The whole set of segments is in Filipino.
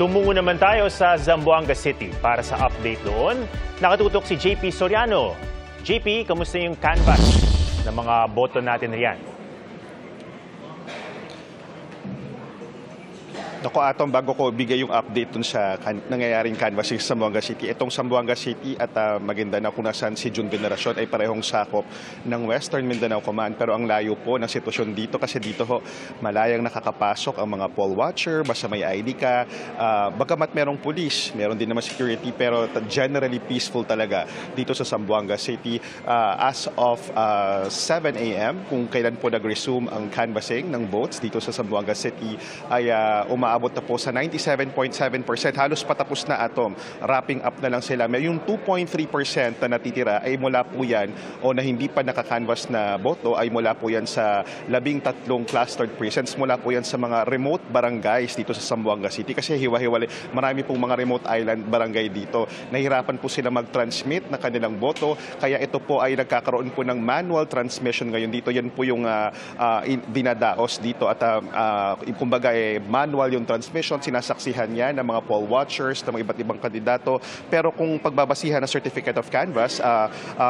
Tumungo naman tayo sa Zamboanga City para sa update doon. Nakatutok si JP Soriano. JP, kamusta yung canvas ng mga boto natin riyan? Naku, Atom, bago ko bigay yung update dun sa nangyayaring canvassing sa Zamboanga City, itong Zamboanga City at Maguindanao kung nasaan si June Veneracion ay parehong sakop ng Western Mindanao Command. Pero ang layo po ng sitwasyon dito kasi dito ho malayang nakakapasok ang mga poll watcher, basta may ID ka. Bagamat merong police, meron din naman security, pero generally peaceful talaga dito sa Zamboanga City. As of 7 a.m., kung kailan po nag-resume ang canvassing ng votes dito sa Zamboanga City, ay umaabot na po sa 97.7%. Halos patapos na, Atom. Wrapping up na lang sila. May yung 2.3% na natitira ay mula po yan o na hindi pa nakakanvas na boto ay mula po yan sa 13 clustered precincts. Mula po yan sa mga remote barangays dito sa Zamboanga City kasi hiwa-hiwalay. Marami pong mga remote island barangay dito. Nahirapan po sila mag-transmit na kanilang boto. Kaya ito po ay nagkakaroon po ng manual transmission ngayon dito. Yan po yung dinadaos dito at kumbaga manual yung transmission, sinasaksihan niya ng mga poll watchers, ng mga iba't ibang kandidato. Pero kung pagbabasihan ng Certificate of Canvass,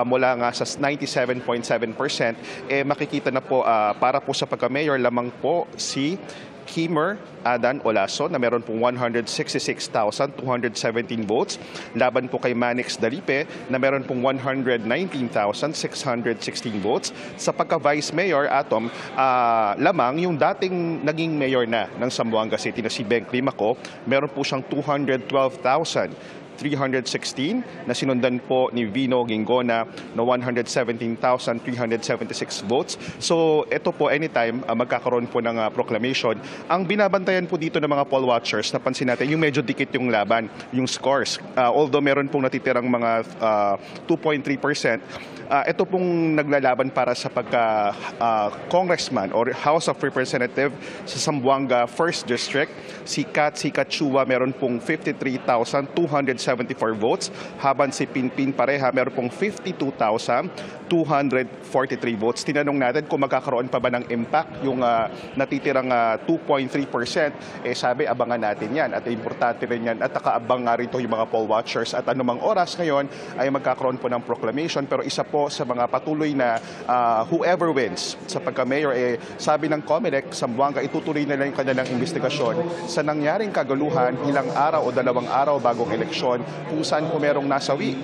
mula nga sa 97.7%, makikita na po para po sa pagka-mayor, lamang po si Kimmer Adan Olaso na meron pong 166,217 votes. Laban po kay Manix Dalipe na meron pong 119,616 votes. Sa pagka-Vice Mayor, Atom, lamang yung dating naging mayor na ng Zamboanga City na si Beng Climaco, meron po siyang 212,316 na sinundan po ni Vino Gingona na 117,376 votes. So ito po anytime magkakaroon po ng proclamation. Ang binabantayan po dito ng mga poll watchers, napansin natin yung medyo dikit yung laban, yung scores. Although meron pong natitirang mga 2.3%, ito pong naglalaban para sa pagka-congressman or House of Representative sa Zamboanga 1st District. Si Kat Chua meron pong 53,274 votes, habang si Pinpin Pareha meron pong 52,243 votes. Tinanong natin kung magkakaroon pa ba ng impact yung natitirang 2.3%. Sabi, abangan natin yan at importante rin yan at nakaabang nga rito yung mga poll watchers at anumang oras ngayon ay magkakaroon po ng proclamation. Pero isa po sa mga patuloy na whoever wins sa pagka-mayor, sabi ng COMELEC, Zamboanga, itutuloy na lang yung kanilang investigasyon sa nangyaring kaguluhan ilang araw o 2 araw bagong eleksyon kung saan po merong nasawi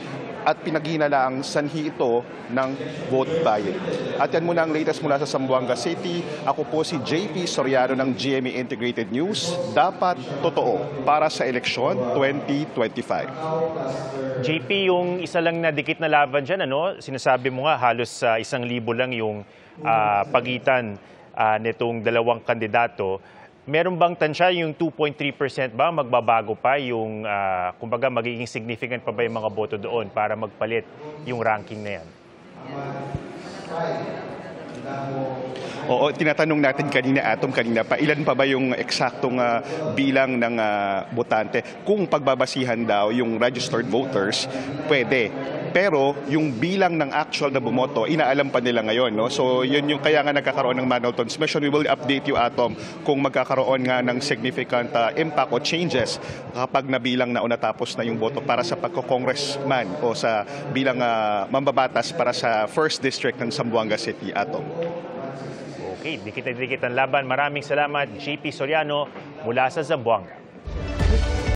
at pinaghinalaang sanhi ito ng vote buying. At yan muna ang latest mula sa Zamboanga City. Ako po si JP Soriano ng GMA Integrated News. Dapat totoo para sa eleksyon 2025. JP, yung isa lang na dikit na laban dyan, sinasabi mo nga halos 1,000 lang yung pagitan nitong dalawang kandidato. Meron bang tansya yung 2.3% ba? Magbabago pa yung, kumbaga magiging significant pa ba yung mga boto doon para magpalit yung ranking na yan? Oo, tinatanong natin kanina, Atom, kanina pa, ilan pa ba yung eksaktong bilang ng botante? Kung pagbabasihan daw yung registered voters, pwede. Pero yung bilang ng actual na bumoto, inaalam pa nila ngayon. No? So yun yung kaya nga nagkakaroon ng manual transmission. We will update you, Atom, kung magkakaroon nga ng significant impact o changes kapag nabilang na o natapos na yung boto para sa pagko-congressman o sa bilang mambabatas para sa 1st District ng Zamboanga City, Atom. Okay, dikit na dikit ang laban. Maraming salamat, JP Soriano mula sa Zamboanga.